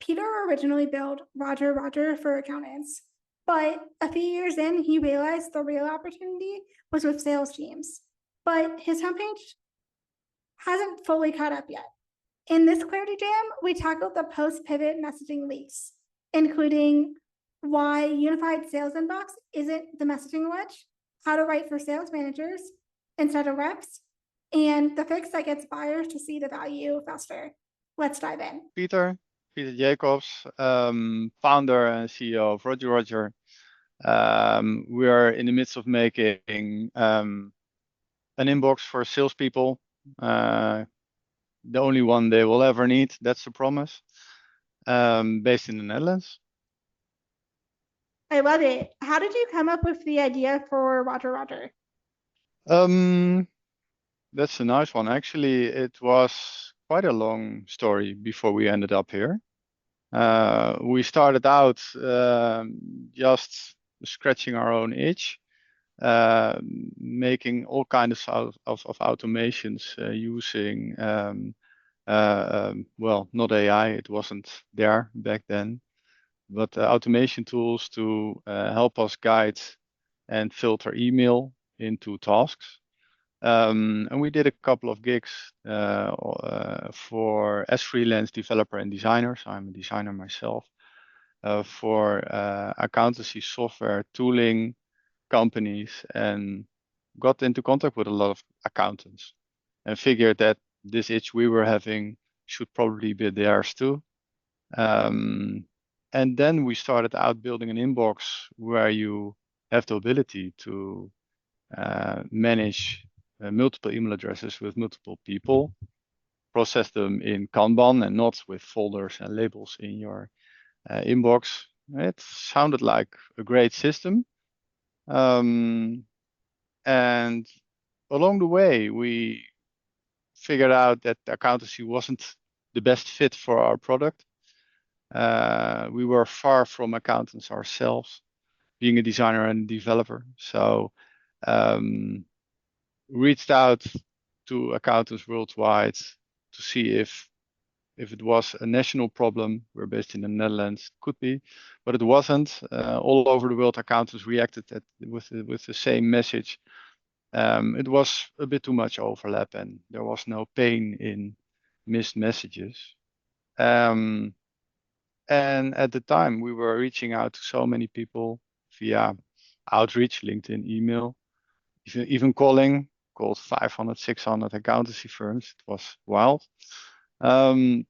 Peter originally built RogerRoger for accountants, but a few years in, he realized the real opportunity was with sales teams. But his homepage hasn't fully caught up yet. In this Clarity Jam, we tackled the post-pivot messaging leaks, including why unified sales inbox isn't the messaging wedge, how to write for sales managers instead of reps, and the fix that gets buyers to see the value faster. Let's dive in. Peter Jacobs, founder and CEO of RogerRoger. We are in the midst of making an inbox for salespeople, the only one they will ever need. That's the promise. Based in the Netherlands. I love it. How did you come up with the idea for RogerRoger? That's a nice one. Actually, it was quite a long story before we ended up here. We started out just scratching our own itch, making all kinds of automations using, well, not AI, it wasn't there back then, but automation tools to help us guide and filter email into tasks. And we did a couple of gigs for as freelance developer and designer. So I'm a designer myself, for accountancy software tooling companies, and got into contact with a lot of accountants and figured that this itch we were having should probably be theirs too. And then we started out building an inbox where you have the ability to manage multiple email addresses with multiple people, process them in Kanban and not with folders and labels in your inbox. It sounded like a great system. And along the way, we figured out that accountancy wasn't the best fit for our product. We were far from accountants ourselves, being a designer and developer. So reached out to accountants worldwide to see if it was a national problem. We're based in the Netherlands, could be, but it wasn't. All over the world, accountants reacted with the same message. It was a bit too much overlap, and there was no pain in missed messages. And at the time, we were reaching out to so many people via outreach, LinkedIn, email, even called 500, 600 accountancy firms. It was wild. And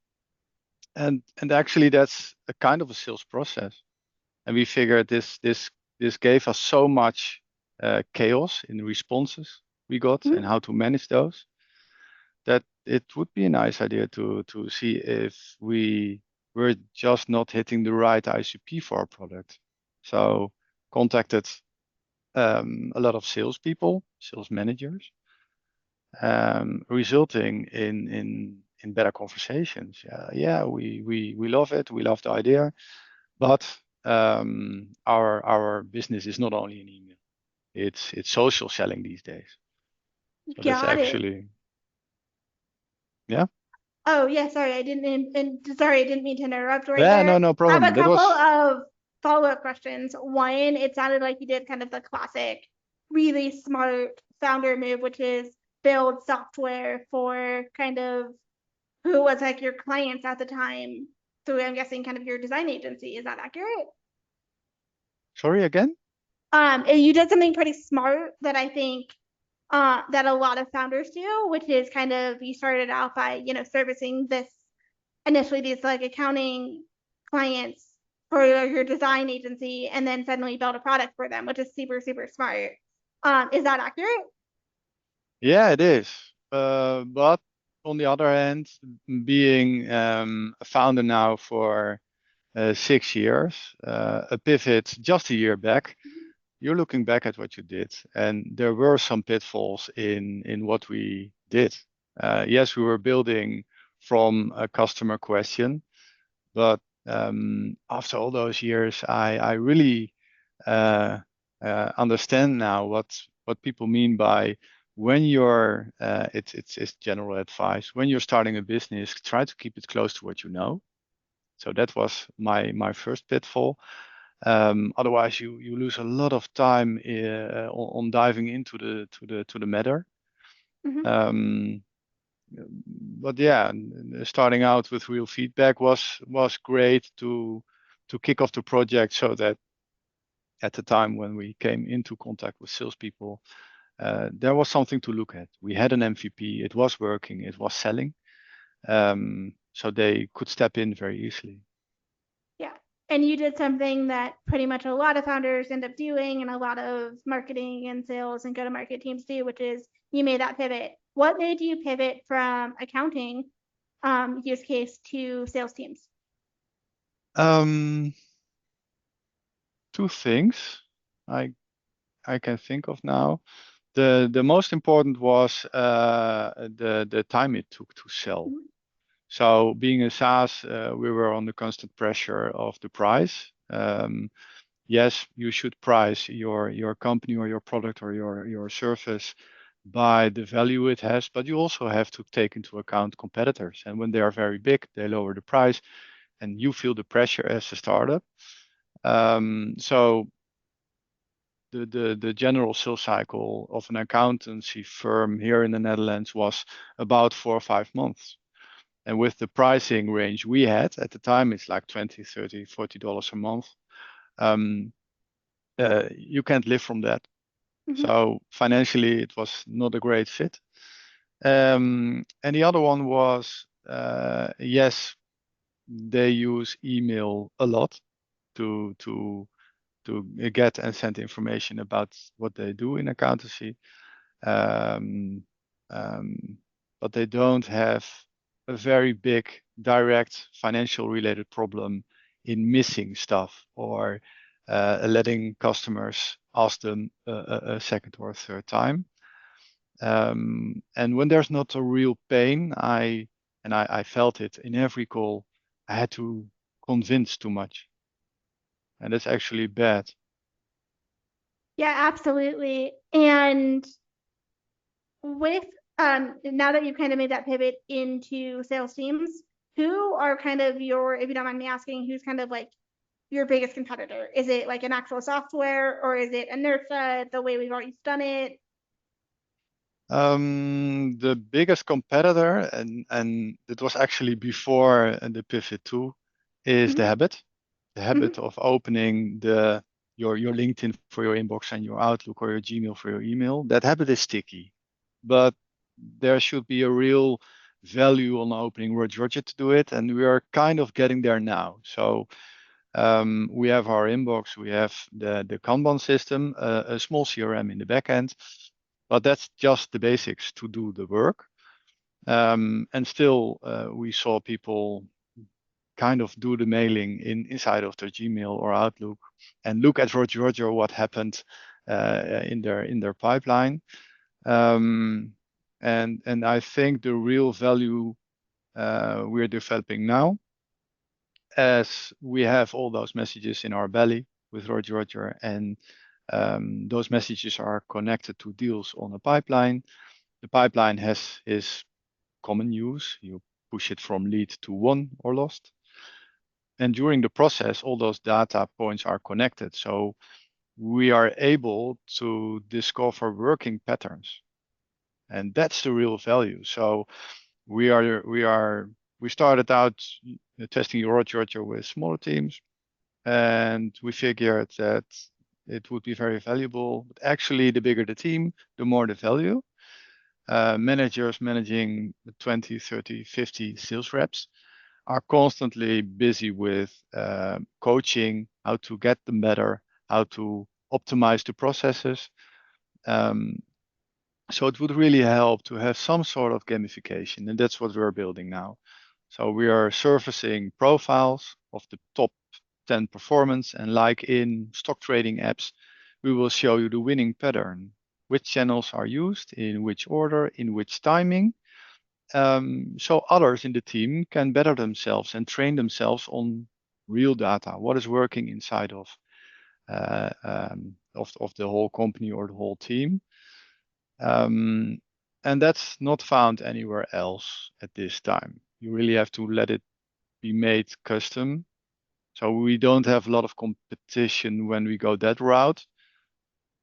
actually that's a kind of a sales process. And we figured this gave us so much chaos in the responses we got and how to manage those, that it would be a nice idea to see if we were just not hitting the right ICP for our product. So contacted a lot of salespeople, sales managers, resulting in better conversations. Yeah, we love it. We love the idea, but our business is not only in email; it's social selling these days. So that's actually, yeah. Oh yeah, sorry, I didn't mean to interrupt right Yeah, there. no problem. I have a couple of follow-up questions. One, it sounded like you did kind of the classic, really smart founder move, which is build software for kind of who was like your clients at the time through, I'm guessing, kind of your design agency. Is that accurate? Sorry, again? You did something pretty smart that I think that a lot of founders do, which is kind of, you started out by, servicing initially these like accounting clients for your design agency, and then suddenly build a product for them, which is super, super smart. Is that accurate? Yeah, it is. But on the other hand, being a founder now for 6 years, a pivot just a year back, you're looking back at what you did, and there were some pitfalls in what we did. Yes, we were building from a customer question, but after all those years, I really understand now what people mean by when you're. It's general advice. When you're starting a business, try to keep it close to what you know. So that was my first pitfall. Otherwise, you lose a lot of time on diving into the matter. Mhm. But yeah, starting out with real feedback was great to kick off the project, so that at the time when we came into contact with salespeople, there was something to look at. We had an MVP, it was working, it was selling, so they could step in very easily. Yeah. And you did something that pretty much a lot of founders end up doing and a lot of marketing and sales and go-to-market teams do, which is you made that pivot. What made you pivot from accounting use case to sales teams? Two things I can think of now. The most important was the time it took to sell. Mhm. So being a SaaS, we were under constant pressure of the price. Yes, you should price your company or your product or your service by the value it has, but you also have to take into account competitors. And when they are very big, they lower the price, and you feel the pressure as a startup. So the general sales cycle of an accountancy firm here in the Netherlands was about 4 or 5 months. And with the pricing range we had at the time, it's like 20, 30, $40 a month. You can't live from that. Mhm. So financially, it was not a great fit. And the other one was, yes, they use email a lot to get and send information about what they do in accountancy. Um, um, but they don't have a very big direct financial related problem in missing stuff or letting customers ask them a second or a third time. And when there's not a real pain, I felt it in every call, I had to convince too much. And that's actually bad. Yeah, absolutely. And with now that you've kind of made that pivot into sales teams, who are kind of your, if you don't mind me asking, who's kind of like your biggest competitor? Is it like an actual software or is it inertia, the way we've always done it? The biggest competitor, and it was actually before the pivot too, is the Mm-hmm. habit. The Mm-hmm. habit of opening your LinkedIn for your inbox and your Outlook or your Gmail for your email. That habit is sticky, but there should be a real value on opening RogerRoger to do it, and we are kind of getting there now. So we have our inbox, we have the Kanban system, a small CRM in the backend, but that's just the basics to do the work. And still, we saw people kind of do the mailing inside of their Gmail or Outlook and look at RogerRoger what happened in their pipeline. And I think the real value we're developing now, as we have all those messages in our belly with RogerRoger, and those messages are connected to deals on a pipeline. The pipeline has his common use. You push it from lead to won or lost. And during the process, all those data points are connected. So we are able to discover working patterns. And that's the real value. So we started out testing RogerRoger with smaller teams, and we figured that it would be very valuable. But actually, the bigger the team, the more the value. Managers managing 20, 30, 50 sales reps are constantly busy with coaching, how to get them better, how to optimize the processes. Um, so it would really help to have some sort of gamification, and that's what we're building now. So we are surfacing profiles of the top 10 performance, and like in stock trading apps, we will show you the winning pattern, which channels are used, in which order, in which timing, so others in the team can better themselves and train themselves on real data, what is working inside of the whole company or the whole team. And that's not found anywhere else at this time. You really have to let it be made custom. So we don't have a lot of competition when we go that route.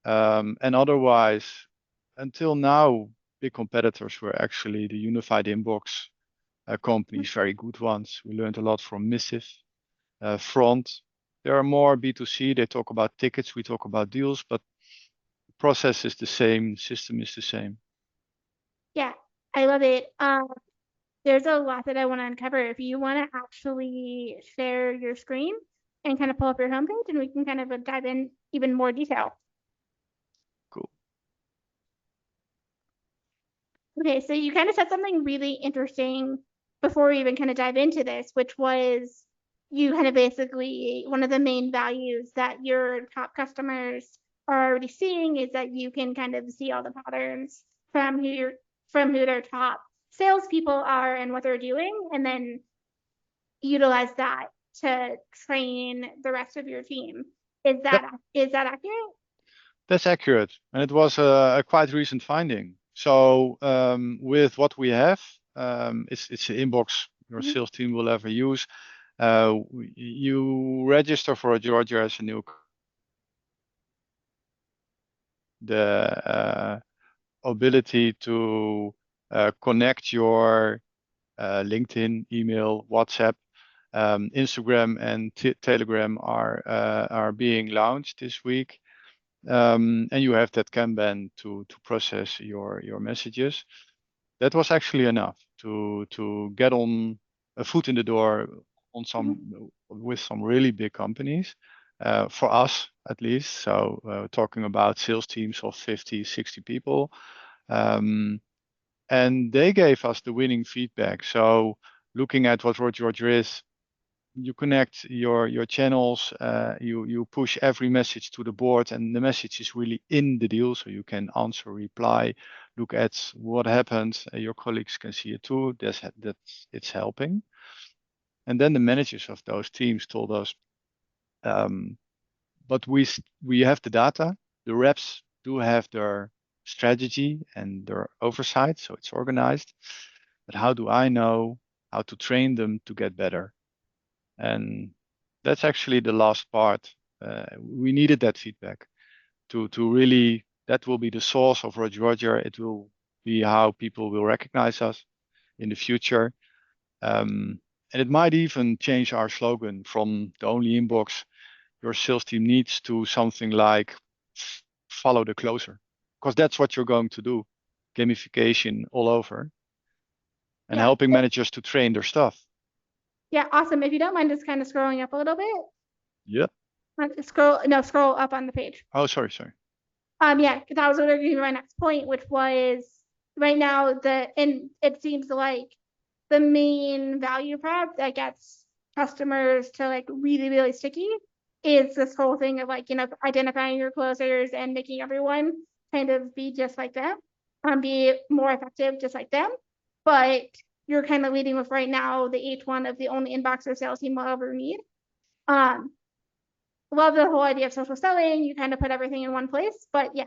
And otherwise, until now, big competitors were actually the unified inbox companies, very good ones. We learned a lot from Missive, Front. They are more B2C. They talk about tickets. We talk about deals, but the process is the same. System is the same. Yeah, I love it. There's a lot that I want to uncover. If you want to actually share your screen and kind of pull up your homepage, and we can kind of dive in even more detail. Cool. Okay, so you kind of said something really interesting before we even kind of dive into this, which was you kind of basically one of the main values that your top customers are already seeing is that you can kind of see all the patterns from who their top salespeople are and what they're doing, and then utilize that to train the rest of your team. Is Yep, that accurate? that's accurate. And it was a quite recent finding. So with what we have, it's an inbox your Mhm. sales team will ever use. You register for a Georgia as a new the ability to connect your LinkedIn, email, WhatsApp, Instagram, and Telegram are being launched this week. And you have that Kanban to process your messages. That was actually enough to get on a foot in the door on with some really big companies, for us at least. So talking about sales teams of 50, 60 people. Um, and they gave us the winning feedback. So looking at what RogerRoger is, you connect your channels, you push every message to the board, and the message is really in the deal, so you can answer, reply, look at what happened. Your colleagues can see it too. That's it's helping. And then the managers of those teams told us, um, but we have the data. The reps do have their strategy and their oversight, so it's organized. But how do I know how to train them to get better? And that's actually the last part. We needed that feedback to really, that will be the source of RogerRoger. It will be how people will recognize us in the future. And it might even change our slogan from the only inbox your sales team needs to something like follow the closer, because that's what you're going to do. Gamification all over and Yeah. helping managers to train their stuff. Yeah, awesome. If you don't mind just kind of scrolling up a little bit. Yeah. Scroll up on the page. Oh, sorry. Yeah, because I was going to give you my next point, which was right now and it seems like the main value prop that gets customers to like really, really sticky is this whole thing of like, identifying your closers and making everyone kind of be just like them, be more effective just like them. But you're kind of leading with right now the H1 of the only inbox or sales team will ever need. Um, Love the whole idea of social selling. You kind of put everything in one place. But yeah,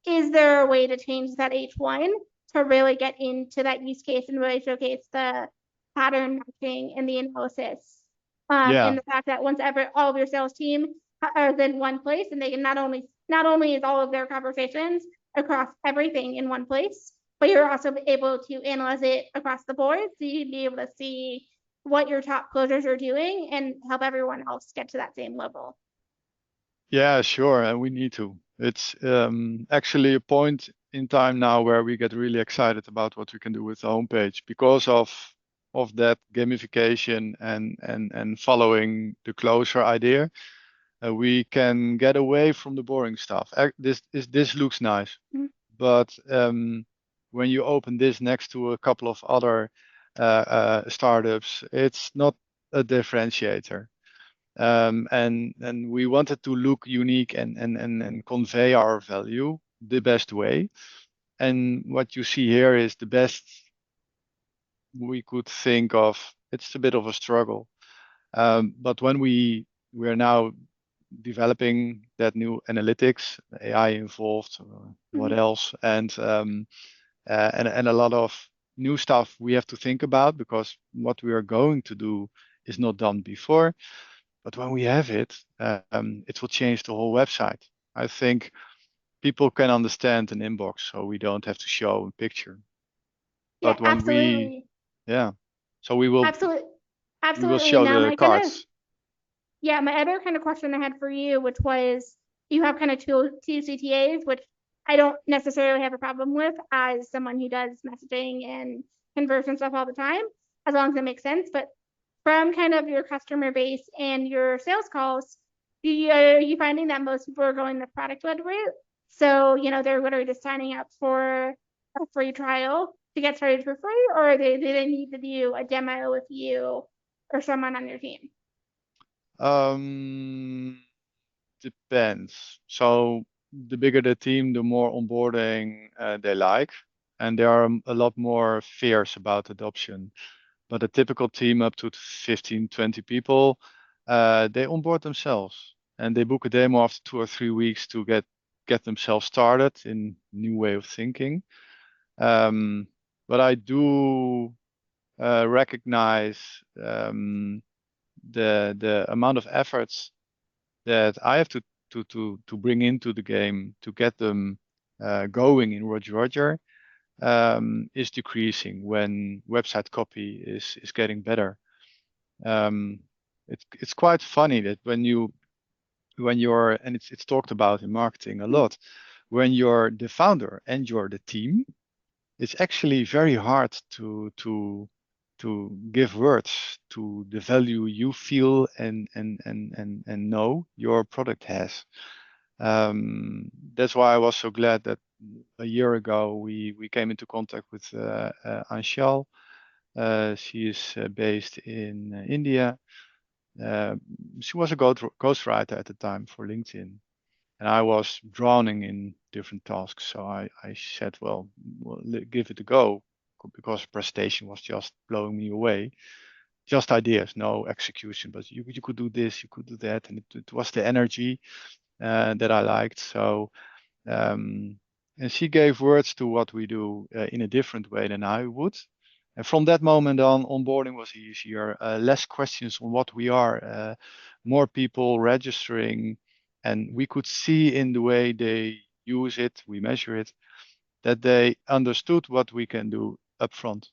is there a way to change that H1 to really get into that use case and really showcase the pattern matching and the analysis? Yeah. And the fact that once all of your sales team are in one place, and they can not only is all of their conversations across everything in one place, but you're also able to analyze it across the board, so you'd be able to see what your top closers are doing and help everyone else get to that same level. Yeah, sure. And we need to. It's actually a point in time now where we get really excited about what we can do with the homepage because of that gamification and following the closer idea. We can get away from the boring stuff. This looks nice, Mhm. but when you open this next to a couple of other startups, it's not a differentiator. And we wanted to look unique and convey our value the best way. And what you see here is the best we could think of. It's a bit of a struggle. But when we are now developing that new analytics, AI involved, what Mhm. else, and a lot of new stuff we have to think about because what we are going to do is not done before. But when we have it, it will change the whole website. I think people can understand an inbox, so we don't have to show a picture. Yeah, But when we, absolutely. yeah, so we will Absolutely. show Now the cards. my other kind of question I had for you, which was you have kind of two CTAs, which I don't necessarily have a problem with as someone who does messaging and conversion stuff all the time, as long as it makes sense. But from kind of your customer base and your sales calls, are you finding that most people are going the product-led route? So, they're literally just signing up for a free trial to get started for free, or do they need to do a demo with you or someone on your team? Depends. So the bigger the team, the more onboarding they like, and there are a lot more fears about adoption. But a typical team up to 15, 20 people, they onboard themselves and they book a demo after 2 or 3 weeks to get themselves started in new way of thinking. But I do recognize the amount of efforts that I have to bring into the game to get them going in RogerRoger is decreasing when website copy is getting better. Um, it's quite funny that when you're, and it's talked about in marketing a lot, when you're the founder and you're the team, it's actually very hard to give words to the value you feel and know your product has. That's why I was so glad that a year ago we came into contact with Anshal. She is based in India. Uh, she was a ghostwriter at the time for LinkedIn, and I was drowning in different tasks. So I said, well, give it a go, because the presentation was just blowing me away. Just ideas, no execution, but you could do this, you could do that, and it was the energy that I liked. So and she gave words to what we do in a different way than I would. And from that moment on, onboarding was easier, less questions on what we are, more people registering, and we could see in the way they use it, we measure it, that they understood what we can do upfront.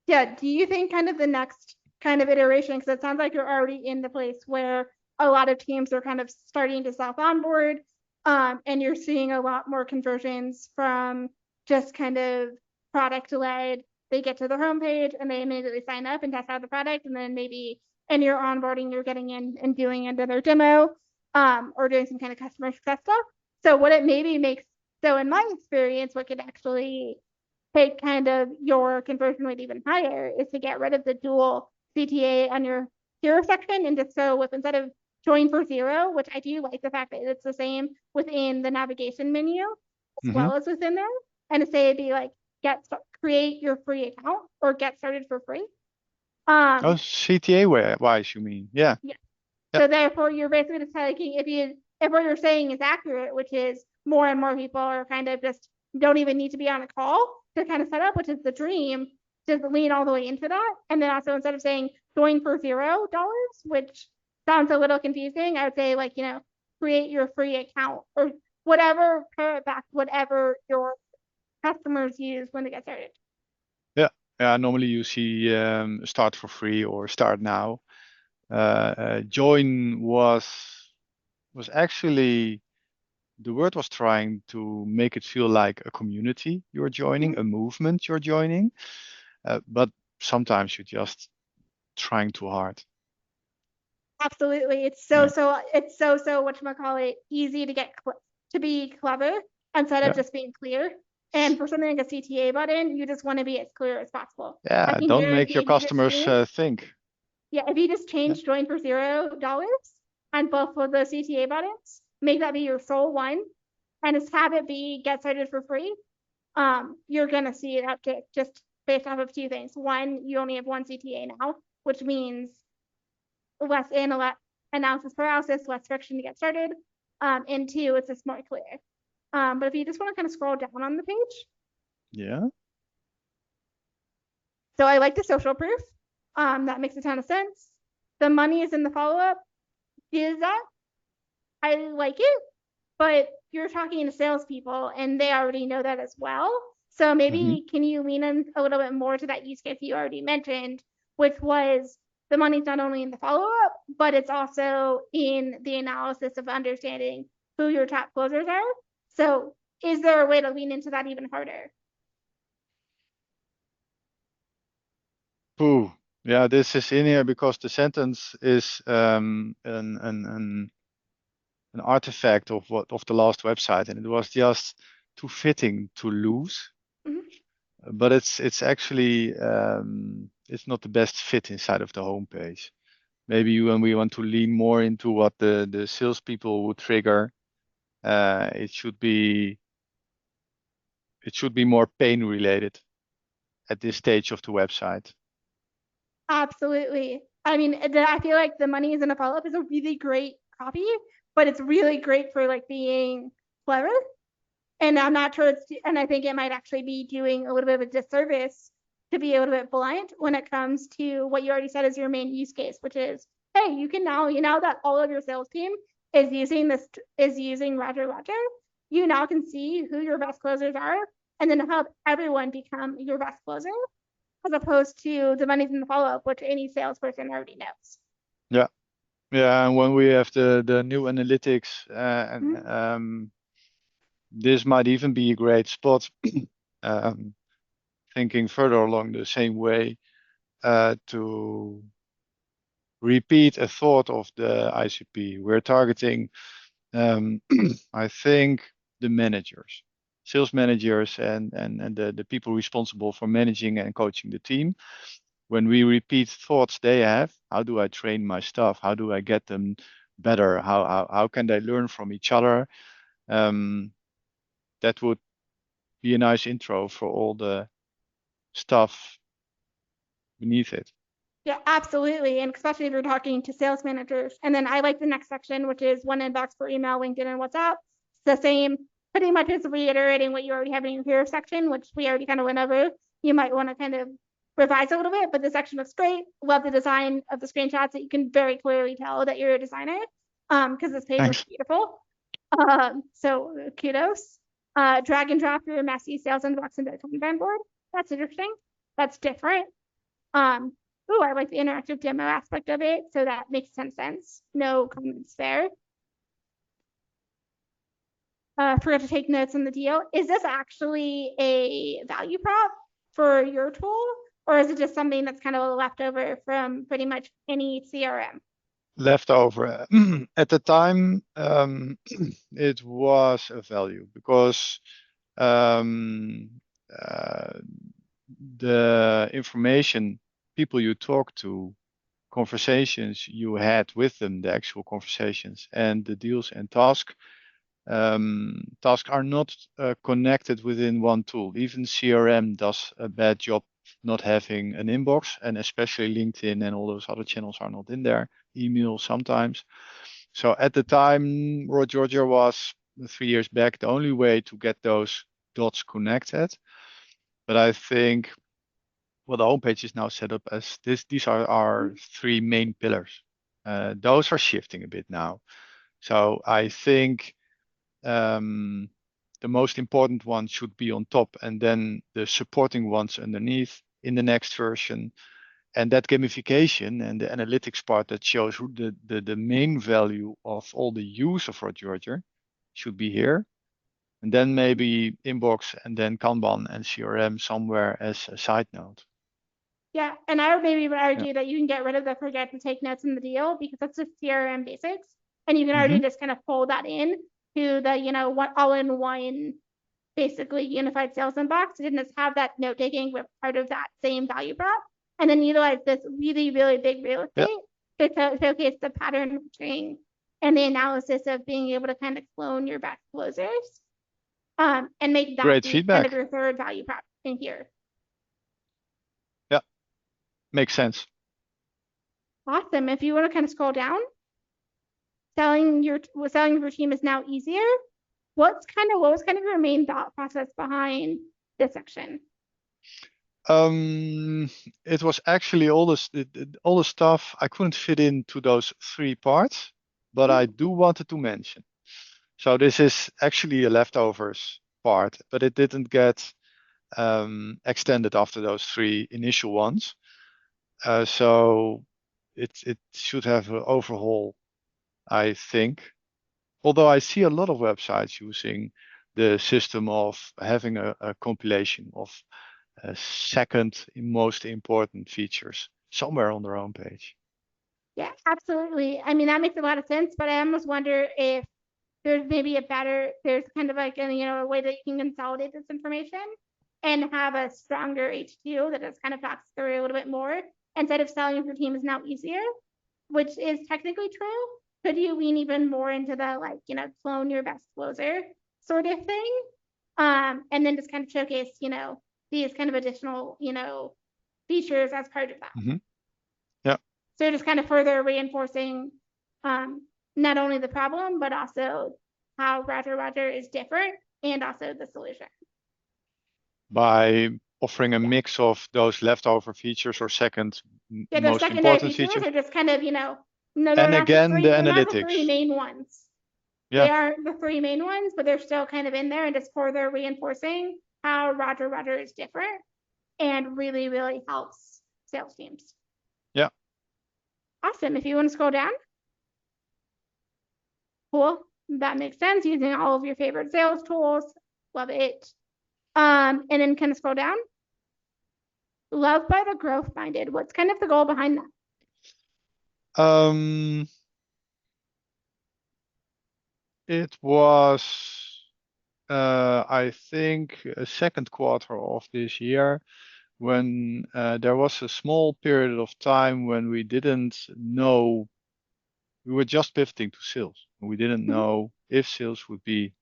Yeah, do you think kind of the next kind of iteration, because it sounds like you're already in the place where a lot of teams are kind of starting to self onboard, and you're seeing a lot more conversions from just kind of product led. They get to the homepage and they immediately sign up and test out the product, and then maybe in your onboarding you're getting in and doing another demo, or doing some kind of customer success stuff. So what it maybe makes, so in my experience, what could actually take kind of your conversion rate even higher is to get rid of the dual CTA on your hero section, and just so with, instead of join for zero, which I do like the fact that it's the same within the navigation menu as Mm-hmm. well as within there, and to say it'd be like create your free account or get started for free. Oh, CTA wise, you mean? Yeah. Yeah. Yeah. So therefore, you're basically just taking, if what you're saying is accurate, which is more and more people are kind of just don't even need to be on a call to kind of set up, which is the dream, just lean all the way into that. And then also, instead of saying join for $0, which sounds a little confusing, I would say, like, create your free account or whatever, parrot back whatever your customers use when they get started. Yeah. Yeah. Normally you see start for free or start now. Join was actually, the word was trying to make it feel like a community you're joining, Mhm. a movement you're joining. But sometimes you're just trying too hard. Absolutely. Yeah. It's so whatchamacallit, easy to get to be clever instead of Yeah. just being clear. And for something like a CTA button, you just want to be as clear as possible. I Yeah. can Don't make guarantee your customers think. if you just Yeah. change join for $0 on both of the CTA buttons, make that be your sole one, and just have it be get started for free. You're gonna see an uptick just based off of two things. One, you only have one CTA now, which means less analysis paralysis, less friction to get started. And two, it's just more clear. But if you just want to kind of scroll down on the page, Yeah. so I like the social proof. That makes a ton of sense. The money is in the follow-up. Is that? I like it, but you're talking to salespeople and they already know that as well. So maybe can you lean in a little bit more to that use case you already mentioned, which was the money's not only in the follow-up, but it's also in the analysis of understanding who your top closers are. So is there a way to lean into that even harder? Ooh, yeah, this is in here because the sentence is an artifact of the last website, and it was just too fitting to lose. But it's actually it's not the best fit inside of the homepage. Maybe when we want to lean more into what the salespeople would trigger, it should be more pain related at this stage of the website. Absolutely. I mean, I feel like the money is in a follow-up is a really great copy, but it's really great for like being clever. And I'm not sure and I think it might actually be doing a little bit of a disservice to be a little bit blunt when it comes to what you already said is your main use case, which is, hey, you can now, that all of your sales team is using RogerRoger, you now can see who your best closers are and then help everyone become your best closer, as opposed to the money's in the follow-up, which any salesperson already knows. Yeah. Yeah, and when we have the new analytics, this might even be a great spot. Thinking further along the same way, to repeat a thought of the ICP. We're targeting, I think, the managers, sales managers, and the people responsible for managing and coaching the team. When we repeat thoughts they have, how do I train my staff? How do I get them better? How can they learn from each other? That would be a nice intro for all the stuff beneath it. Yeah, absolutely. And especially if you're talking to sales managers. And then I like the next section, which is one inbox for email, LinkedIn, and WhatsApp. It's the same, pretty much is reiterating what you already have in your hero section, which we already kind of went over. You might want to kind of revise a little bit, but this section looks great. Love the design of the screenshots that you can very clearly tell that you're a designer, because this page Thanks. looks beautiful. So kudos. Drag and drop your messy sales inbox into a Kanban board. That's interesting. That's different. Oh, I like the interactive demo aspect of it, so that makes sense. No comments there. Forgot to take notes on the deal. Is this actually a value prop for your tool, or is it just something that's kind of a leftover from pretty much any CRM? Leftover. At the time, it was a value because the information, people you talk to, conversations you had with them, the actual conversations, and the deals and tasks are not connected within one tool. Even CRM does a bad job not having an inbox, and especially LinkedIn and all those other channels are not in there. Email sometimes. So at the time, RogerRoger was 3 years back the only way to get those dots connected. But I think the homepage is now set up as this. These are our three main pillars. Those are shifting a bit now. So I think the most important one should be on top, and then the supporting ones underneath in the next version. And that gamification and the analytics part that shows the main value of all the use of RogerRoger should be here. And then maybe inbox and then Kanban and CRM somewhere as a side note. Yeah, and I would maybe argue that you can get rid of the forget to take notes in the deal because that's just CRM basics. And you can already just kind of pull that in to the, what all-in-one, basically unified sales inbox. It didn't have that note taking with part of that same value prop. And then utilize this really, really big real estate to showcase the pattern matching and the analysis of being able to kind of clone your best closers. And make that Great be feedback. kind of your third value prop in here. Yeah, makes sense. Awesome. If you want to kind of scroll down, selling your team is now easier. What was kind of your main thought process behind this section? It was actually all the stuff I couldn't fit into those 3 parts, but I do wanted to mention. So this is actually a leftovers part, but it didn't get extended after those 3 initial ones. So it should have an overhaul, I think. Although I see a lot of websites using the system of having a compilation of second most important features somewhere on their own page. Yeah, absolutely. I mean, that makes a lot of sense, but I almost wonder if there's maybe there's kind of like a way that you can consolidate this information and have a stronger HQ that just kind of talks through a little bit more instead of selling if your team is now easier, which is technically true. Could you lean even more into the clone your best closer sort of thing? And then just kind of showcase, these kind of additional, features as part of that. Mm-hmm. Yeah. So just kind of further reinforcing not only the problem, but also how RogerRoger is different and also the solution. By offering a mix of those leftover features or second most secondary important features. Are just kind of, no, and again, the they're not the 3 analytics. main ones. Yeah. They aren't the 3 main ones, but they're still kind of in there and just further reinforcing how RogerRoger is different and really, really helps sales teams. Yeah. Awesome. If you want to scroll down. Cool. That makes sense. Using all of your favorite sales tools. Love it. And then kind of scroll down. Love by the growth minded. What's kind of the goal behind that? It was, I think, a second quarter of this year when there was a small period of time when we didn't know, we were just pivoting to sales. We didn't know if sales would be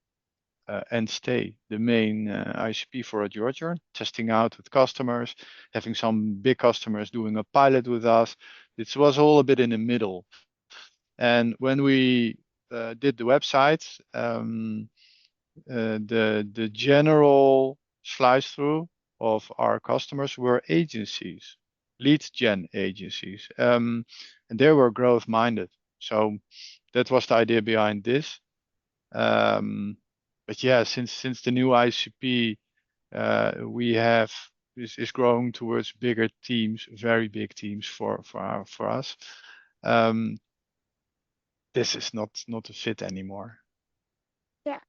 and stay the main ICP for RogerRoger, testing out with customers, having some big customers doing a pilot with us. It was all a bit in the middle. And when we did the website, the general slice through of our customers were agencies, lead gen agencies, and they were growth minded. So that was the idea behind this. But yeah, since the new ICP we have is growing towards bigger teams, very big teams for us. This is not a fit anymore. Yeah.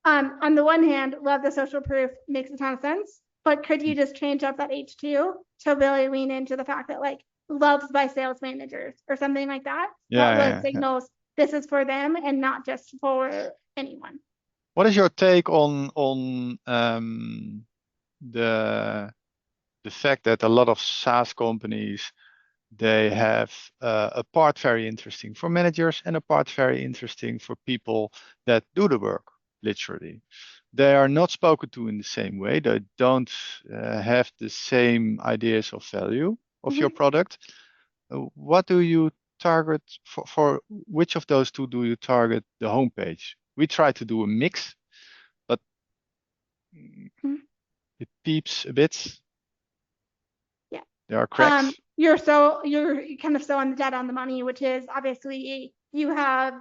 On the one hand, love the social proof, makes a ton of sense. But could you just change up that H2 to really lean into the fact that loved by sales managers or something like that? Yeah, that really signals this is for them and not just for anyone. What is your take on the fact that a lot of SaaS companies, they have a part very interesting for managers and a part very interesting for people that do the work, literally. They are not spoken to in the same way. They don't have the same ideas of value of your product. What do you target for which of those two do you target the homepage? We try to do a mix, but it peeps a bit. Yeah. There are cracks. You're kind of so on the dead on the money, which is obviously you have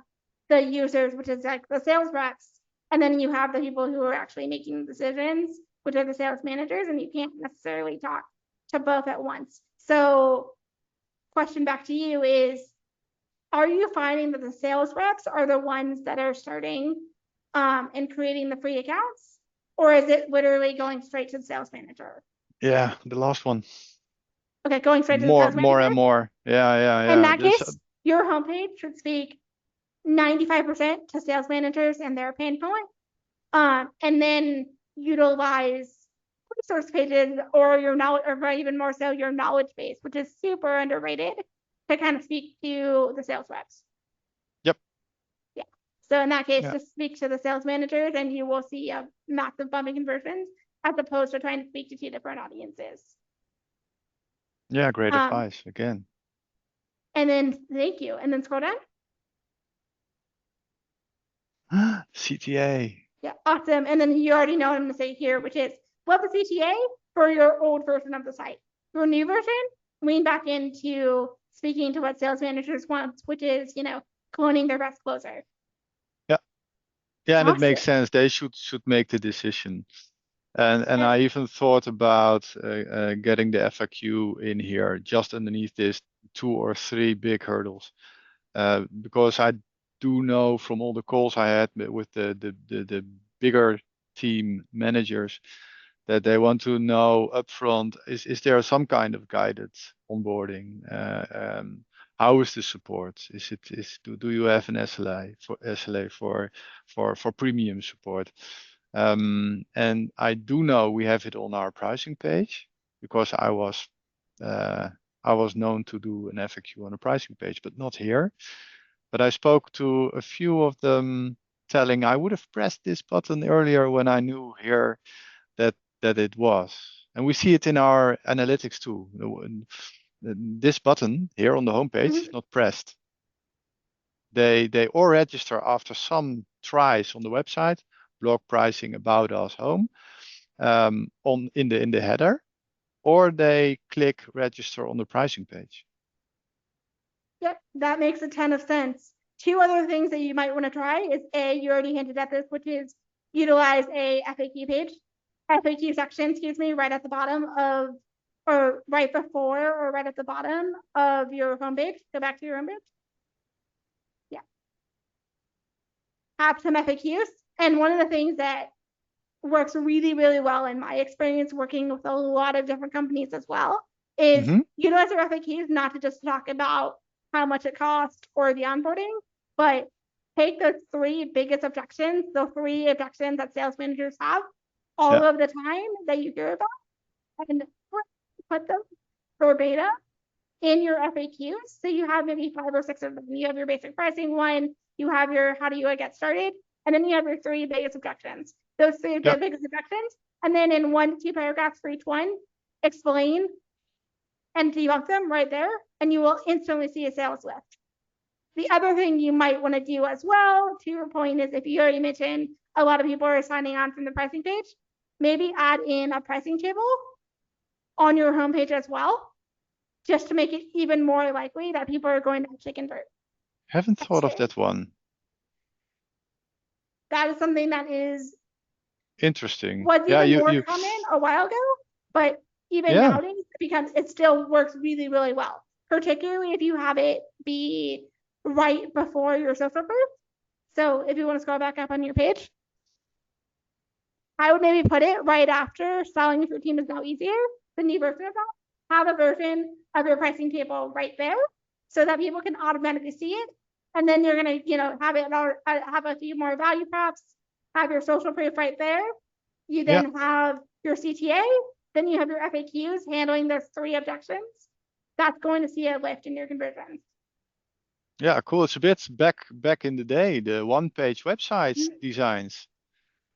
the users, which is like the sales reps, and then you have the people who are actually making decisions, which are the sales managers, and you can't necessarily talk to both at once. So question back to you is, are you finding that the sales reps are the ones that are starting and creating the free accounts, or is it literally going straight to the sales manager? Yeah, the last one. Okay, going straight to the sales manager? More and more. Yeah. In that case, your homepage should speak 95% to sales managers and their pain point. And then utilize resource pages or your knowledge, or even more so your knowledge base, which is super underrated, to kind of speak to the sales reps. Yep. Yeah. So in that case, just speak to the sales managers and you will see a massive bump in conversions as opposed to trying to speak to 2 different audiences. Yeah, great advice again. And then thank you. And then scroll down. CTA. Yeah, awesome. And then you already know what I'm going to say here, which is love the CTA, for your old version of the site. Your new version, lean back into speaking to what sales managers want, which is, cloning their best closer. Yeah. Yeah, and it makes Awesome. sense. They should make the decision. And And I even thought about getting the FAQ in here just underneath this 2 or 3 big hurdles. Because I do know from all the calls I had with the bigger team managers that they want to know upfront, is there some kind of guided onboarding? How is the support? Do you have an SLA for premium support? And I do know we have it on our pricing page because I was known to do an FAQ on a pricing page, but not here. But I spoke to a few of them telling I would have pressed this button earlier when I knew here that it was. And we see it in our analytics too. This button here on the homepage is not pressed. They all register after some tries on the website, blog pricing, about us, home, on in the header, or they click register on the pricing page. Yep, that makes a ton of sense. 2 other things that you might want to try is you already hinted at this, which is utilize a FAQ page, FAQ section, right at the bottom of, or right before, or right at the bottom of your homepage. Go back to your homepage. Yeah. Have some FAQs. And one of the things that works really, really well in my experience working with a lot of different companies as well is utilize your FAQs not to just talk about how much it costs or the onboarding, but take those 3 biggest objections, the 3 objections that sales managers have all of the time that you hear about, and put them verbatim in your FAQs. So you have maybe 5 or 6 of them. You have your basic pricing one, you have your how do you get started, and then you have your 3 biggest objections. Those 3 biggest objections, and then in 1 to 2 paragraphs for each one, explain and debunk them right there, and you will instantly see a sales lift. The other thing you might want to do as well, to your point, is if you already mentioned a lot of people are signing on from the pricing page, maybe add in a pricing table on your homepage as well, just to make it even more likely that people are going to actually convert. Haven't thought of that one. That is something that is interesting. was even more common a while ago, but even nowadays it still works really, really well. Particularly if you have it be right before your social proof. So if you want to scroll back up on your page, I would maybe put it right after selling if your team is now easier, the new version of that. Have a version of your pricing table right there so that people can automatically see it. And then you're going to, have it have a few more value props, have your social proof right there. You then have your CTA, then you have your FAQs handling those 3 objections. That's going to see a lift in your conversions. Yeah, cool. It's a bit back in the day, the one-page websites designs.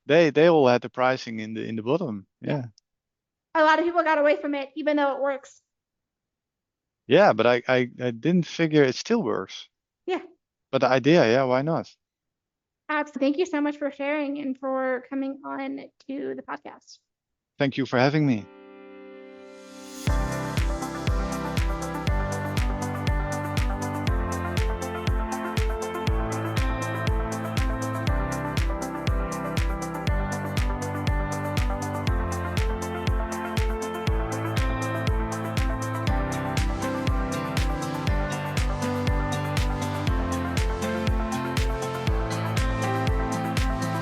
They all had the pricing in the bottom. Yeah. A lot of people got away from it, even though it works. Yeah, but I didn't figure it still works. Yeah. But the idea, why not? Absolutely. Thank you so much for sharing and for coming on to the podcast. Thank you for having me.